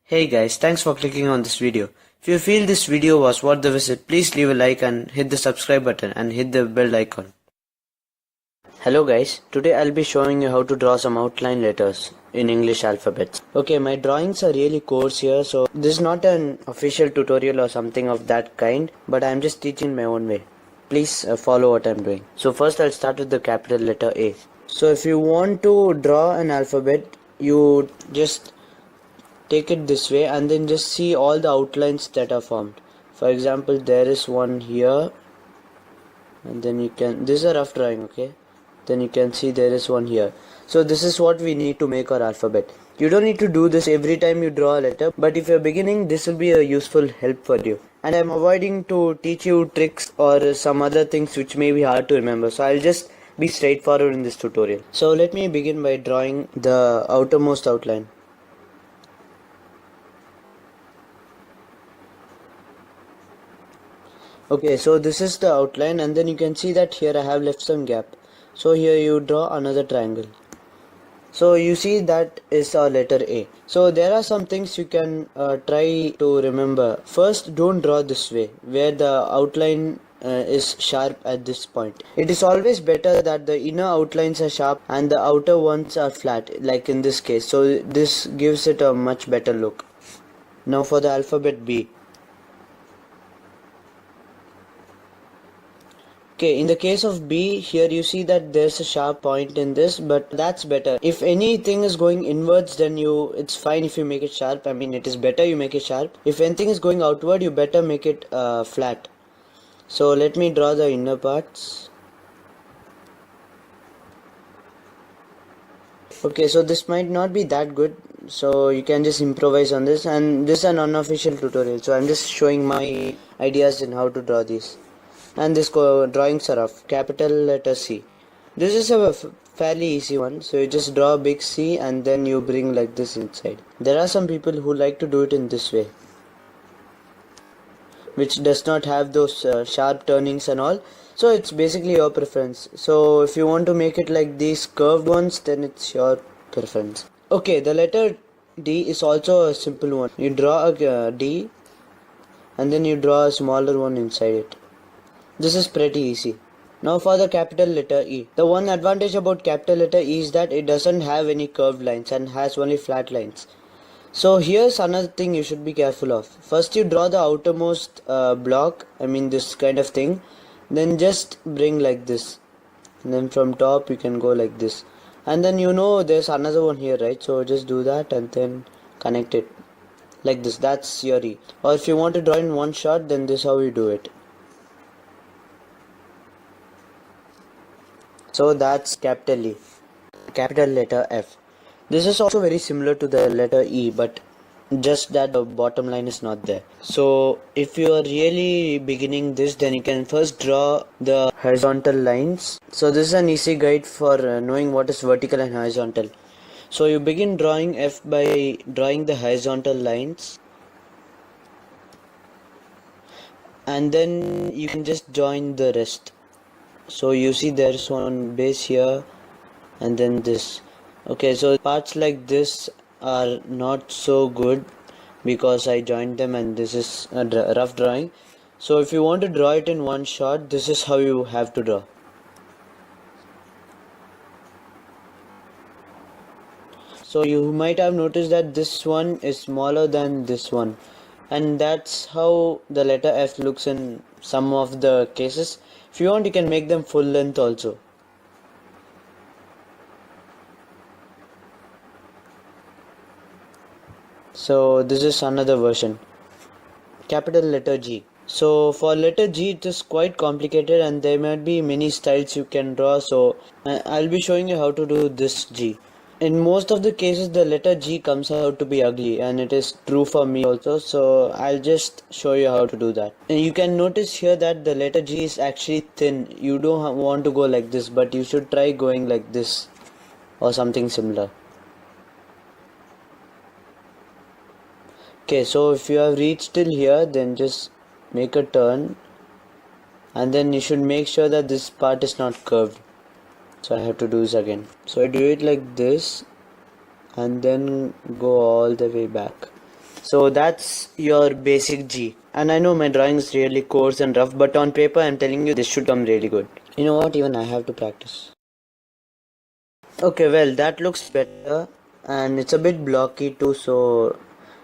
Hey guys, thanks for clicking on this video. If you feel this video was worth the visit, please leave a like and hit the subscribe button and hit the bell icon. Hello guys, today I'll be showing you how to draw some outline letters in English alphabets. Okay, my drawings are really coarse here, so this is not an official tutorial or something of that kind, but I'm just teaching my own way. Please follow what I'm doing. So first I'll start with the capital letter A. So if you want to draw an alphabet, you just take it this way and then just see all the outlines that are formed. For example, there is one here, and then this is a rough drawing, okay? Then you can see there is one here. So this is what we need to make our alphabet. You don't need to do this every time you draw a letter, but if you're beginning, this will be a useful help for you. And I'm avoiding to teach you tricks or some other things which may be hard to remember, so I'll just be straightforward in this tutorial. So let me begin by drawing the outermost outline. Okay, so this is the outline, and then you can see that here I have left some gap. So here you draw another triangle. So you see that is our letter A. So there are some things you can try to remember. First, don't draw this way where the outline is sharp at this point. It is always better that the inner outlines are sharp and the outer ones are flat, like in this case. So this gives it a much better look. Now for the alphabet B. Okay, in the case of B, here you see that there's a sharp point in this, but that's better. If anything is going inwards, then it's fine if you make it sharp. I mean, it is better you make it sharp. If anything is going outward, you better make it flat. So let me draw the inner parts. Okay, so this might not be that good, so you can just improvise on this, and this is an unofficial tutorial, so I'm just showing my ideas in how to draw these. And this drawings are of capital letter C. This is a fairly easy one, so you just draw a big C and then you bring like this inside. There are some people who like to do it in this way, which does not have those sharp turnings and all, so it's basically your preference. So if you want to make it like these curved ones, then it's your preference. Okay, the letter D is also a simple one. You draw a D and then you draw a smaller one inside it. This is pretty easy. Now for the capital letter E. The one advantage about capital letter E is that it doesn't have any curved lines and has only flat lines. So here's another thing you should be careful of. First you draw the outermost block, I mean this kind of thing. Then just bring like this. And then from top you can go like this. And then there's another one here, right? So just do that and then connect it. Like this, that's your E. Or if you want to draw in one shot, then this is how you do it. So that's capital E. Capital letter F. This is also very similar to the letter E, but just that the bottom line is not there. So if you are really beginning this, then you can first draw the horizontal lines. So this is an easy guide for knowing what is vertical and horizontal. So you begin drawing F by drawing the horizontal lines, and then you can just join the rest. So you see there's one base here and then this. Okay, so parts like this are not so good because I joined them, and this is a rough drawing. So if you want to draw it in one shot, this is how you have to draw. So you might have noticed that this one is smaller than this one, and that's how the letter F looks in some of the cases. If you want, you can make them full length also. So this is another version. Capital letter G. So for letter G, it is quite complicated and there might be many styles you can draw, so I'll be showing you how to do this G. In most of the cases, the letter G comes out to be ugly, and it is true for me also, so I'll just show you how to do that. And you can notice here that the letter G is actually thin. You don't want to go like this, but you should try going like this or something similar. Okay, so if you have reached till here, then just make a turn, and then you should make sure that this part is not curved. So I have to do this again. So I do it like this and then go all the way back. So that's your basic G. And I know my drawing is really coarse and rough, but on paper I'm telling you this should come really good. You know what, even I have to practice. Okay, well that looks better and it's a bit blocky too, so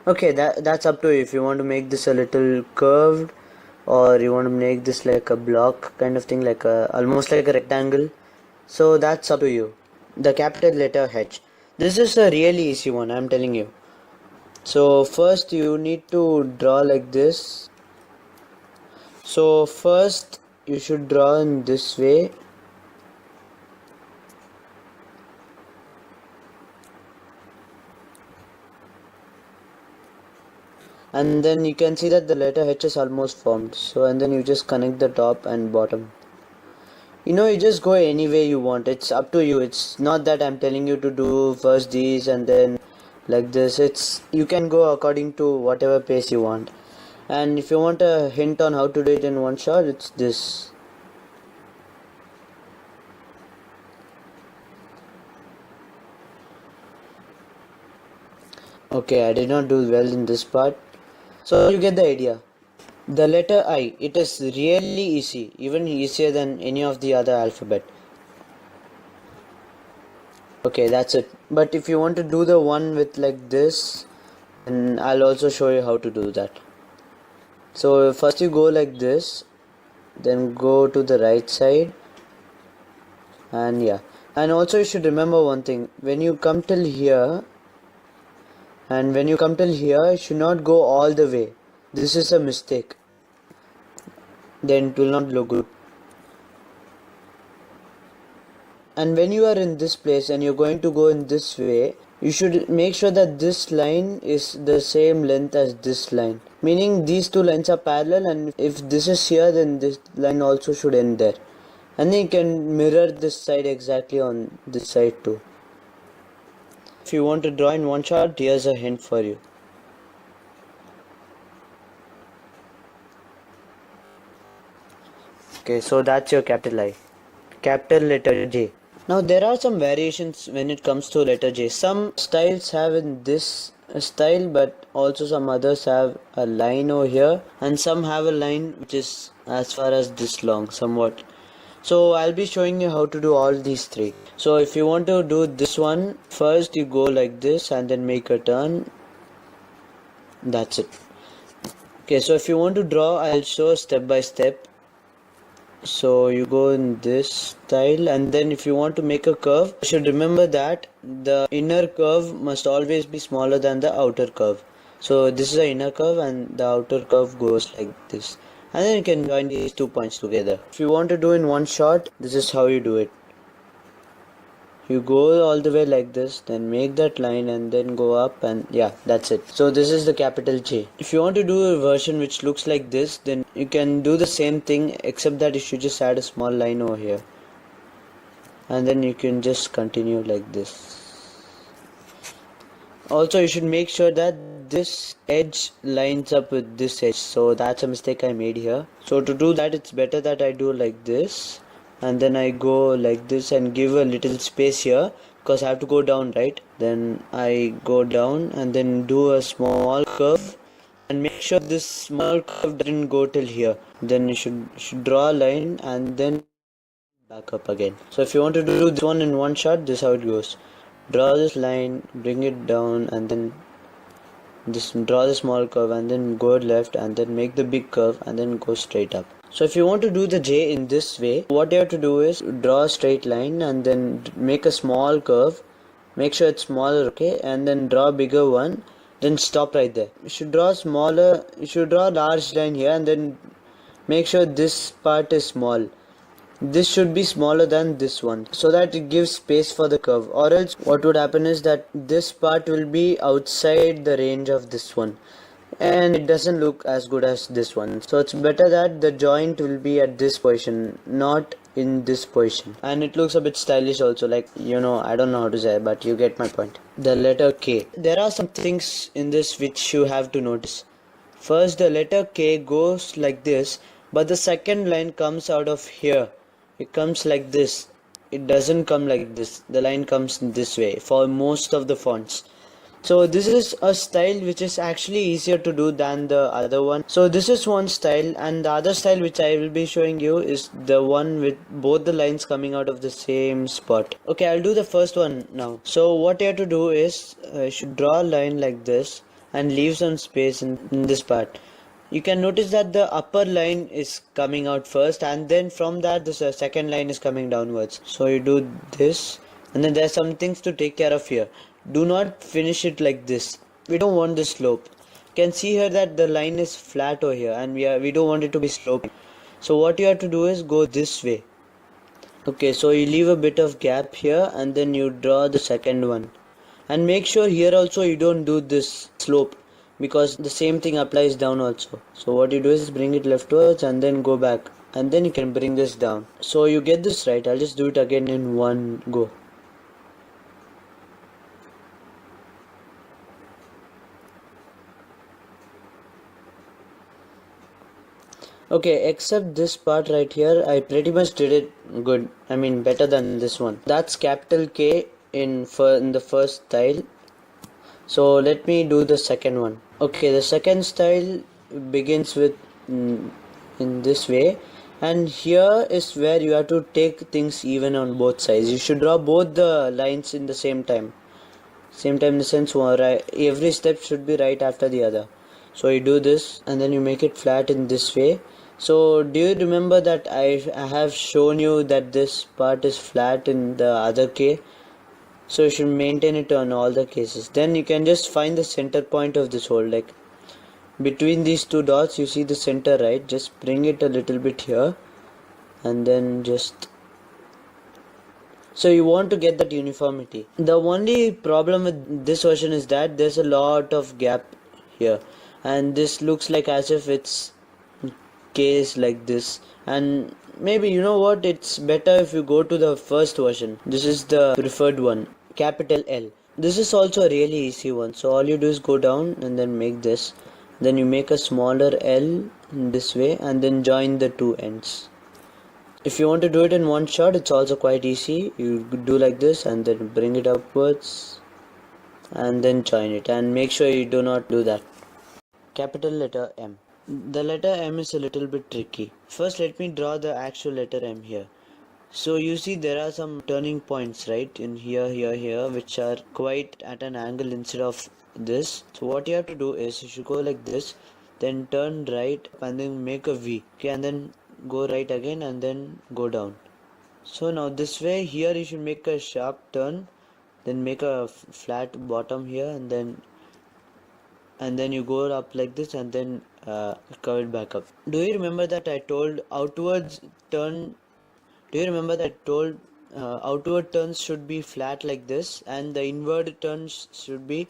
okay, that's up to you if you want to make this a little curved or you want to make this like a block kind of thing, like a almost like a rectangle. So that's up to you. The capital letter H. This is a really easy one, I'm telling you. So first you need to draw like this. So first you should draw in this way. And then you can see that the letter H is almost formed. So and then you just connect the top and bottom. You know, you just go any way you want. It's up to you. It's not that I'm telling you to do first these and then like this. It's you can go according to whatever pace you want. And if you want a hint on how to do it in one shot, it's this. Okay, I did not do well in this part. So you get the idea. The letter I, it is really easy, even easier than any of the other alphabet. Okay, that's it. But if you want to do the one with like this, then I'll also show you how to do that. So first you go like this, then go to the right side, and yeah. And also you should remember one thing, when you come till here, you should not go all the way. This is a mistake. Then it will not look good. And when you are in this place and you're going to go in this way, you should make sure that this line is the same length as this line. Meaning these two lines are parallel, and if this is here, then this line also should end there. And then you can mirror this side exactly on this side too. If you want to draw in one shot, here's a hint for you. Okay, so that's your capital I. Capital letter J. Now there are some variations when it comes to letter J. Some styles have in this style, but also some others have a line over here, and some have a line which is as far as this long somewhat. So I'll be showing you how to do all these three. So if you want to do this one, first you go like this and then make a turn. That's it. Okay, so if you want to draw, I'll show step by step. So you go in this style, and then if you want to make a curve, you should remember that the inner curve must always be smaller than the outer curve. So this is the inner curve and the outer curve goes like this. And then you can join these 2 points together. If you want to do in one shot, this is how you do it. You go all the way like this, then make that line and then go up, and yeah, that's it. So this is the capital J. If you want to do a version which looks like this, then you can do the same thing, except that you should just add a small line over here. And then you can just continue like this. Also, you should make sure that this edge lines up with this edge. So that's a mistake I made here. So to do that, it's better that I do like this. And then I go like this and give a little space here, because I have to go down, right? Then I go down and then do a small curve and make sure this small curve doesn't go till here. Then you should draw a line and then back up again. So if you want to do this one in one shot, this is how it goes. Draw this line, bring it down, and then just draw the small curve and then go left and then make the big curve and then go straight up. So if you want to do the J in this way, what you have to do is draw a straight line and then make a small curve, make sure it's smaller, okay, and then draw a bigger one, then stop right there. You should draw a large line here and then make sure this part is small. This should be smaller than this one, so that it gives space for the curve, or else what would happen is that this part will be outside the range of this one and it doesn't look as good as this one. So it's better that the joint will be at this position, not in this position, and it looks a bit stylish also, like, you know, I don't know how to say, but you get my point. The letter K. There are some things in this which you have to notice. First, the letter K goes like this, but the second line comes out of here. It comes like this. It doesn't come like this. The line comes this way for most of the fonts. So this is a style which is actually easier to do than the other one. So this is one style, and the other style which I will be showing you is the one with both the lines coming out of the same spot. Okay, I'll do the first one now. So what you have to do is you should draw a line like this and leave some space in this part. You can notice that the upper line is coming out first, and then from that the second line is coming downwards. So you do this, and then there's some things to take care of here. Do not finish it like this. We don't want the slope. You can see here that the line is flat over here, and we don't want it to be sloping. So what you have to do is go this way. Okay, so you leave a bit of gap here, and then you draw the second one. And make sure here also you don't do this slope, because the same thing applies down also. So what you do is bring it leftwards and then go back, and then you can bring this down. So you get this right. I'll just do it again in one go. Okay, except this part right here, I pretty much did it good. I mean, better than this one. That's capital K in the first style. So let me do the second one. Okay, the second style begins with in this way, and here is where you have to take things even on both sides. You should draw both the lines in the same time. Same time in the sense every step should be right after the other. So you do this, and then you make it flat in this way. So do you remember that I have shown you that this part is flat in the other K? So you should maintain it on all the cases. Then you can just find the center point of this hole, like between these two dots you see the center, right? Just bring it a little bit here, and then just, so you want to get that uniformity. The only problem with this version is that there's a lot of gap here, and this looks like as if it's case like this. And maybe, you know what, it's better if you go to the first version. This is the preferred one, capital L. This is also a really easy one. So all you do is go down and then make this, then you make a smaller L in this way, and then join the two ends. If you want to do it in one shot, it's also quite easy. You do like this and then bring it upwards and then join it, and make sure you do not do that. Capital letter M. The letter M is a little bit tricky. First let me draw the actual letter M here. So you see there are some turning points, right, in here, which are quite at an angle instead of this. So what you have to do is you should go like this, then turn right and then make a V. Okay, and then go right again and then go down. So now this way, here you should make a sharp turn, then make a flat bottom here, and then you go up like this, and then curve it back up. Do you remember that I told outwards turn? Do you remember that I told outward turns should be flat like this, and the inward turns should be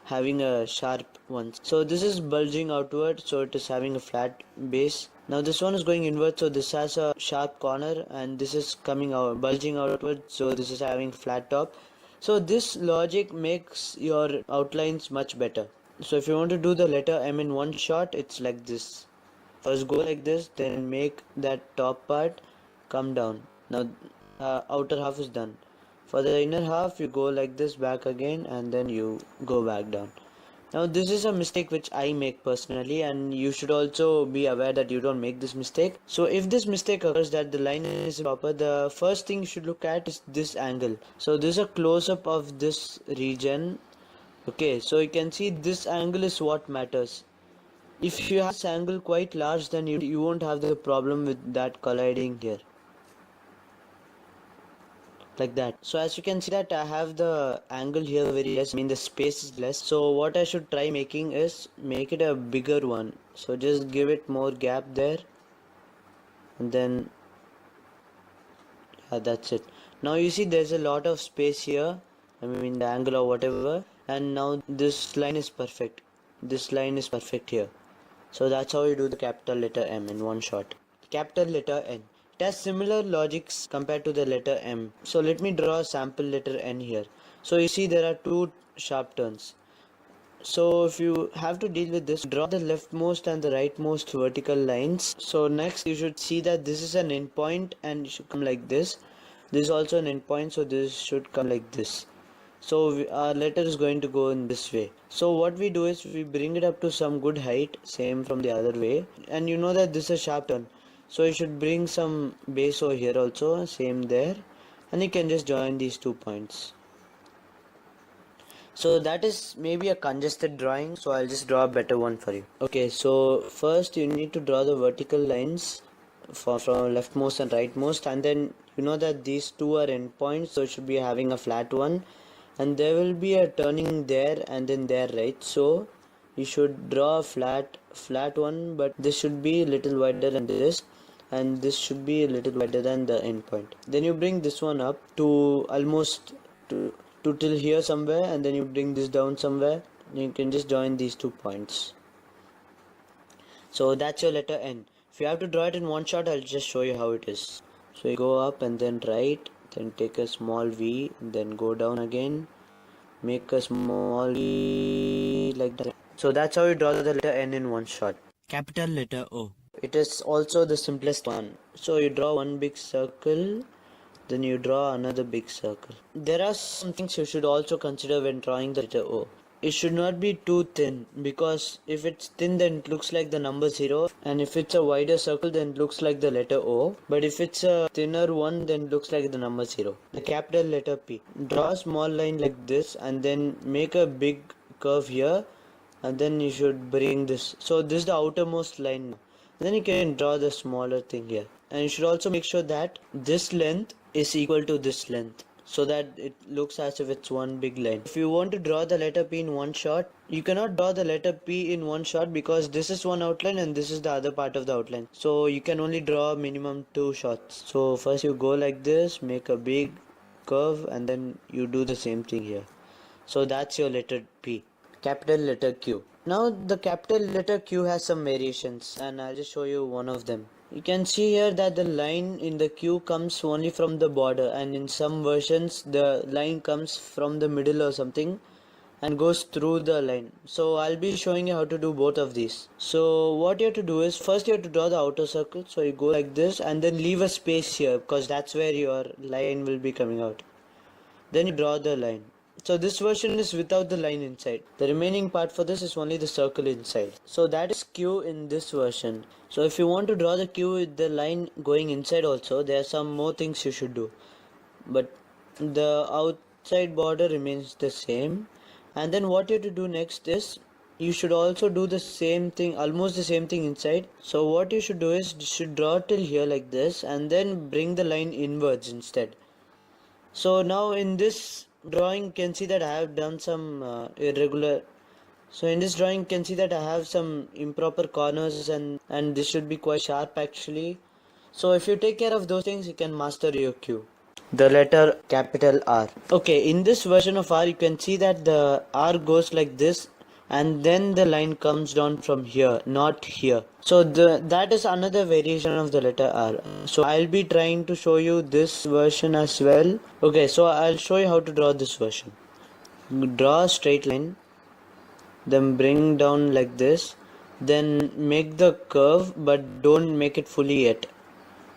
having a sharp one. So this is bulging outward, so it is having a flat base. Now this one is going inward, so this has a sharp corner, and this is coming out bulging outward, so this is having flat top. So this logic makes your outlines much better. So if you want to do the letter M in one shot, it's like this. First go like this, then make that top part come down. Now outer half is done. For the inner half, you go like this back again, and then you go back down. Now this is a mistake which I make personally, and you should also be aware that you don't make this mistake. So if this mistake occurs that the line is proper, the first thing you should look at is this angle. So this is a close-up of this region. Okay, so you can see this angle is what matters. If you have this angle quite large, then you won't have the problem with that colliding here, like that. So as you can see that I have the angle here very less, I mean the space is less. So what I should try making is make it a bigger one. So just give it more gap there, and then that's it. Now you see there's a lot of space here, I mean the angle or whatever, and now this line is perfect. This line is perfect here. So that's how you do the capital letter M in one shot. Capital letter N. It has similar logics compared to the letter M. So let me draw a sample letter N here. So you see there are two sharp turns. So if you have to deal with this, draw the leftmost and the rightmost vertical lines. So next you should see that this is an endpoint and it should come like this. This is also an endpoint, so this should come like this. So our letter is going to go in this way. So what we do is we bring it up to some good height, same from the other way, and you know that this is a sharp turn, so you should bring some base over here also, same there, and you can just join these 2 points. So that is maybe a congested drawing, so I'll just draw a better one for you. Okay, so first you need to draw the vertical lines from leftmost and rightmost, and then you know that these two are endpoints, so it should be having a flat one, and there will be a turning there and then there, right? So you should draw a flat one, but this should be a little wider than this, and this should be a little wider than the endpoint. Then you bring this one up to almost to till here somewhere, and then you bring this down somewhere. You can just join these 2 points. So that's your letter N. If you have to draw it in one shot, I'll just show you how it is. So you go up and then right, then take a small V, then go down again, make a small V like that. So that's how you draw the letter N in one shot. Capital letter O. It is also the simplest one. So you draw one big circle, then you draw another big circle. There are some things you should also consider when drawing the letter O. It should not be too thin, because if it's thin then it looks like the number 0, and if it's a wider circle then it looks like the letter O, but if it's a thinner one then it looks like the number 0. The capital letter P. Draw a small line like this and then make a big curve here, and then you should bring this. So this is the outermost line. Then you can draw the smaller thing here, and you should also make sure that this length is equal to this length, so that it looks as if it's one big line. If you want to draw the letter P in one shot, you cannot draw the letter P in one shot, because this is one outline and this is the other part of the outline, so you can only draw minimum 2 shots. So first you go like this, make a big curve, and then you do the same thing here. So that's your letter P. Capital letter Q. Now the capital letter Q has some variations, and I'll just show you one of them. You can see here that the line in the Q comes only from the border, and in some versions the line comes from the middle or something and goes through the line. So I'll be showing you how to do both of these. So what you have to do is, first you have to draw the outer circle. So you go like this and then leave a space here, because that's where your line will be coming out. Then you draw the line. So this version is without the line inside. The remaining part for this is only the circle inside. So that is Q in this version. So if you want to draw the Q with the line going inside also, there are some more things you should do. But the outside border remains the same. And then what you have to do next is, you should also do the same thing, almost the same thing inside. So what you should do is, you should draw till here like this, and then bring the line inwards instead. So now in this drawing you can see that I have done some irregular. So in this drawing you can see that I have some improper corners, and this should be quite sharp actually. So if you take care of those things, you can master your Q. The letter capital R. Okay, in this version of R you can see that the R goes like this, and then the line comes down from here, not here. So that is another variation of the letter R. So I'll be trying to show you this version as well. Okay, so I'll show you how to draw this version. Draw a straight line, then bring down like this, then make the curve, but don't make it fully yet.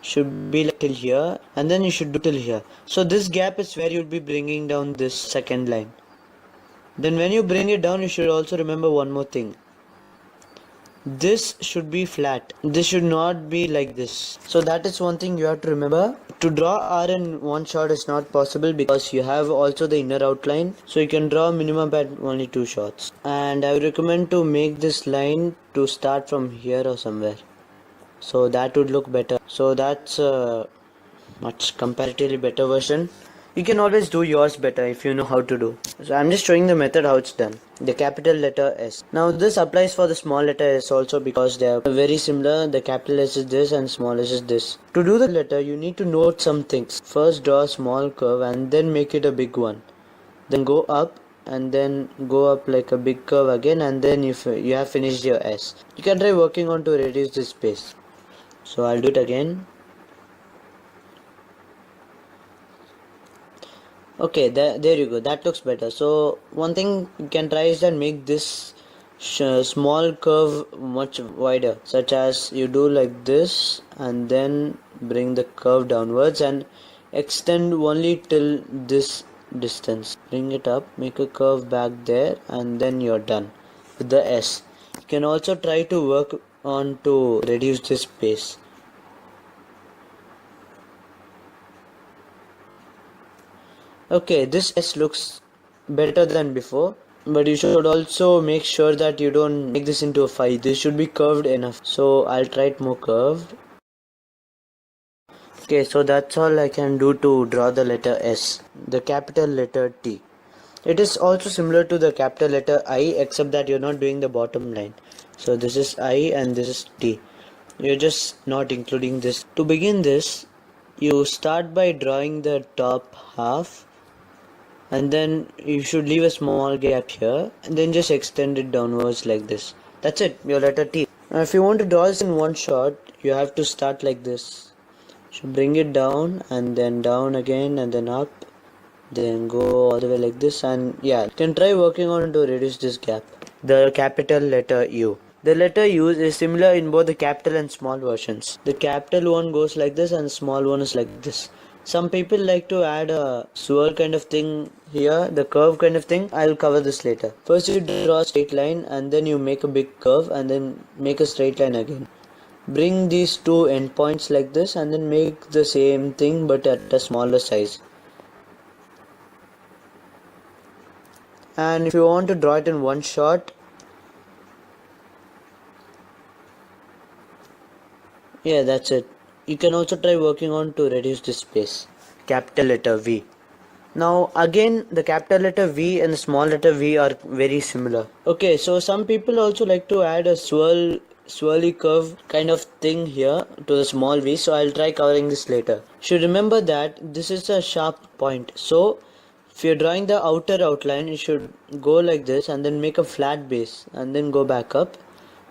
Should be like till here, and then you should do till here. So this gap is where you'll be bringing down this second line. Then when you bring it down, you should also remember one more thing. This should be flat. This should not be like this. So that is one thing you have to remember. To draw R in one shot is not possible, because you have also the inner outline. So you can draw minimum at only 2 shots. And I would recommend to make this line to start from here or somewhere. So that would look better. So that's a much comparatively better version. You can always do yours better if you know how to do. So I'm just showing the method how it's done. The capital letter S. Now this applies for the small letter S also, because they are very similar. The capital S is this and small s is this. To do the letter, you need to note some things. First draw a small curve and then make it a big one. Then go up and then go up like a big curve again, and then you have finished your S. You can try working on to reduce this space. So I'll do it again. Okay, there you go. That looks better. So one thing you can try is that make this small curve much wider, such as you do like this, and then bring the curve downwards and extend only till this distance. Bring it up, make a curve back there, and then you're done with the S. You can also try to work on to reduce this space. Okay, this S looks better than before, but you should also make sure that you don't make this into a 5. This should be curved enough. So I'll try it more curved. Okay, so that's all I can do to draw the letter S, the capital letter T. It is also similar to the capital letter I, except that you're not doing the bottom line. So this is I and this is T. You're just not including this. To begin this, you start by drawing the top half, and then you should leave a small gap here, and then just extend it downwards like this. That's it, your letter T. Now if you want to draw this in one shot, you have to start like this. So bring it down and then down again and then up, then go all the way like this, and yeah, you can try working on to reduce this gap. The capital letter U. The letter U is similar in both the capital and small versions. The capital one goes like this and the small one is like this. Some people like to add a swirl kind of thing here, the curve kind of thing. I'll cover this later. First you draw a straight line and then you make a big curve and then make a straight line again. Bring these two endpoints like this and then make the same thing but at a smaller size. And if you want to draw it in one shot, yeah, that's it. You can also try working on to reduce this space. Capital letter V. Now again, the capital letter V and the small letter v are very similar. Okay, so some people also like to add a swirly curve kind of thing here to the small v, so I'll try covering this later. Should remember that this is a sharp point, so if you're drawing the outer outline, you should go like this and then make a flat base and then go back up,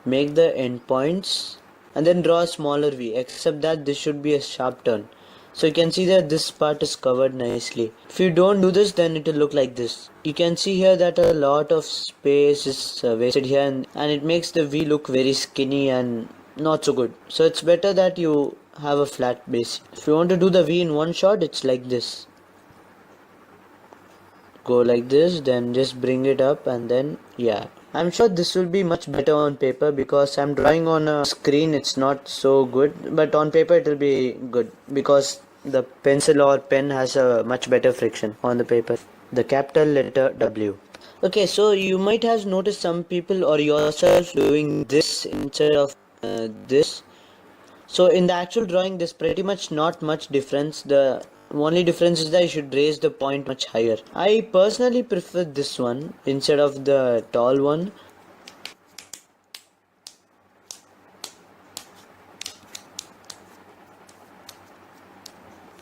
make the endpoints and then draw a smaller v, except that this should be a sharp turn. So you can see that this part is covered nicely. If you don't do this, then it will look like this. You can see here that a lot of space is wasted here, and it makes the V look very skinny and not so good. So it's better that you have a flat base. If you want to do the V in one shot, it's like this. Go like this, then just bring it up, and then yeah. I'm sure this will be much better on paper because I'm drawing on a screen, it's not so good, but on paper it will be good because the pencil or pen has a much better friction on the paper. The capital letter W. Okay, so you might have noticed some people or yourself doing this instead of this. So in the actual drawing there's pretty much not much difference. The only difference is that you should raise the point much higher. I personally prefer this one instead of the tall one.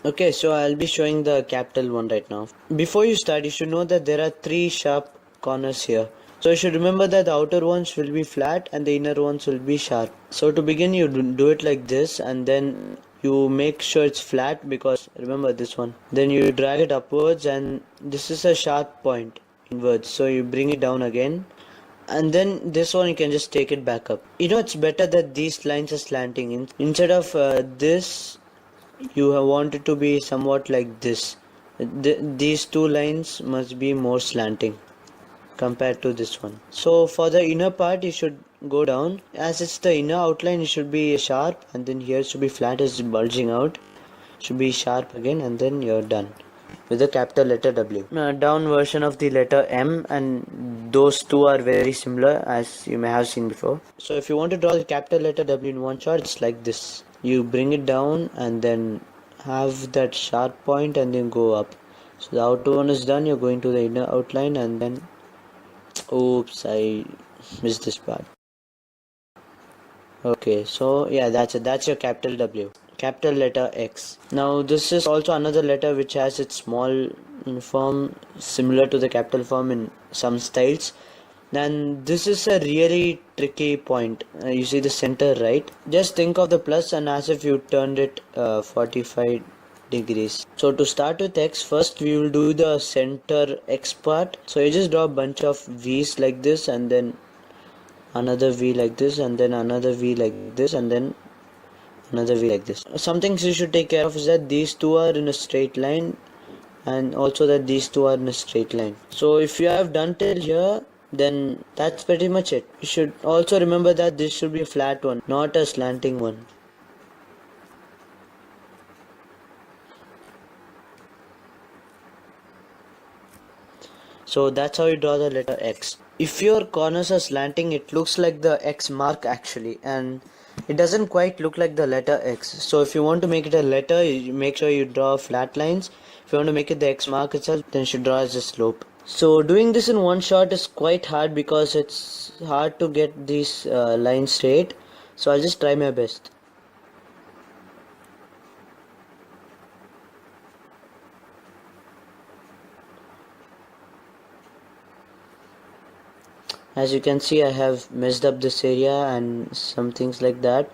Okay, so I'll be showing the capital one right now. Before you start, you should know that there are 3 sharp corners here. So you should remember that the outer ones will be flat and the inner ones will be sharp. So to begin, you do it like this and then you make sure it's flat, because remember this one. Then you drag it upwards and this is a sharp point inwards. So you bring it down again. And then this one you can just take it back up. You know, it's better that these lines are slanting. Instead of this, you have want it to be somewhat like this. These 2 lines must be more slanting compared to this one. So for the inner part you should go down, as it's the inner outline, it should be sharp, and then here it should be flat, it's bulging out, should be sharp again, and then you're done with the capital letter W. Down version of the letter M, and those two are very similar as you may have seen before. So if you want to draw the capital letter W in one shot, it's like this. You bring it down and then have that sharp point and then go up. So the outer one is done, you're going to the inner outline, and then oops, I missed this part. Okay, so yeah, that's it. That's your capital W. Capital letter X. Now this is also another letter which has its small form similar to the capital form in some styles. And this is a really tricky point. You see the center, right? Just think of the plus and as if you turned it 45 degrees. So to start with X, first we will do the center X part. So you just draw a bunch of V's like this, and then another V like this, and then another V like this, and then another V like this. Some things you should take care of is that these two are in a straight line and also that these two are in a straight line. So if you have done till here, then that's pretty much it. You should also remember that this should be a flat one, not a slanting one. So that's how you draw the letter X. If your corners are slanting, it looks like the X mark actually, and it doesn't quite look like the letter X. So if you want to make it a letter, you make sure you draw flat lines. If you want to make it the X mark itself, then you should draw as a slope. So doing this in one shot is quite hard because it's hard to get these lines straight. So I'll just try my best. As you can see, I have messed up this area and some things like that.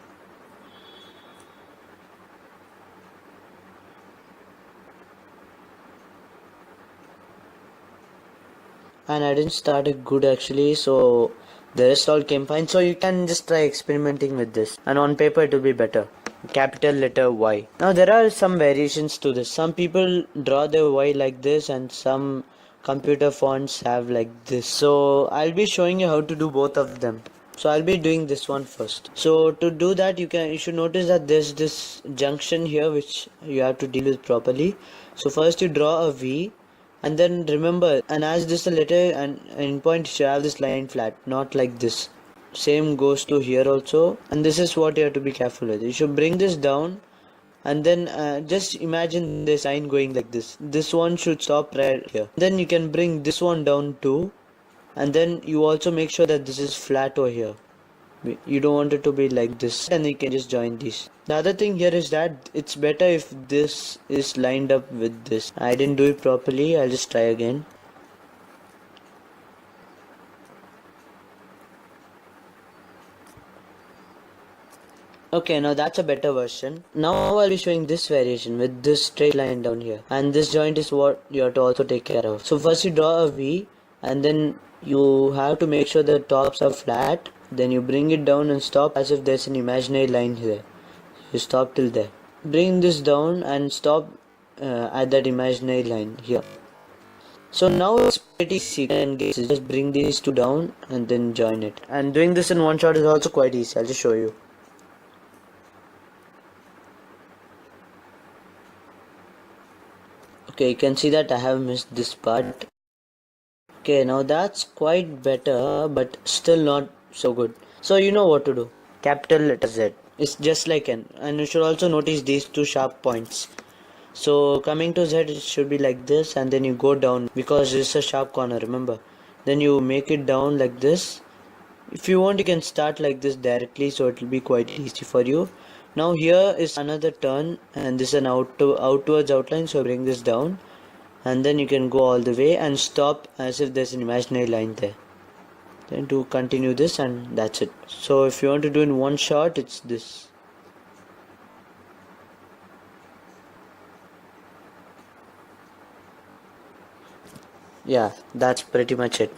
And I didn't start it good actually, so the rest all came fine. So you can just try experimenting with this, and on paper it will be better. Capital letter Y. Now there are some variations to this. Some people draw their Y like this, and some computer fonts have like this. So I'll be showing you how to do both of them. So I'll be doing this one first. So to do that, you should notice that there's this junction here which you have to deal with properly. So first you draw a V, and then remember, and as this a letter and in point, you should have this line flat, not like this. Same goes to here also, and this is what you have to be careful with. You should bring this down, and then just imagine this line going like this one should stop right here. Then you can bring this one down too, and then you also make sure that this is flat over here. You don't want it to be like this, and you can just join these. The other thing here is that it's better if this is lined up with this. I didn't do it properly. I'll just try again. Okay, now that's a better version. Now I'll be showing this variation with this straight line down here, and this joint is what you have to also take care of. So first you draw a V, and then you have to make sure the tops are flat. Then you bring it down and stop as if there's an imaginary line here. You stop till there. Bring this down and stop at that imaginary line here. So now it's pretty easy, and just bring these two down and then join it. And doing this in one shot is also quite easy. I'll just show you. Okay, you can see that I have missed this part. Okay, now that's quite better, but still not so good. So you know what to do. Capital letter Z. It's just like N. And you should also notice these two sharp points. So coming to Z, it should be like this, and then you go down because it's a sharp corner, remember. Then you make it down like this. If you want, you can start like this directly, so it will be quite easy for you. Now here is another turn, and this is an outwards outline, so bring this down, and then you can go all the way and stop as if there's an imaginary line there. Then to continue this, and that's it. So if you want to do in one shot, it's this. Yeah, that's pretty much it.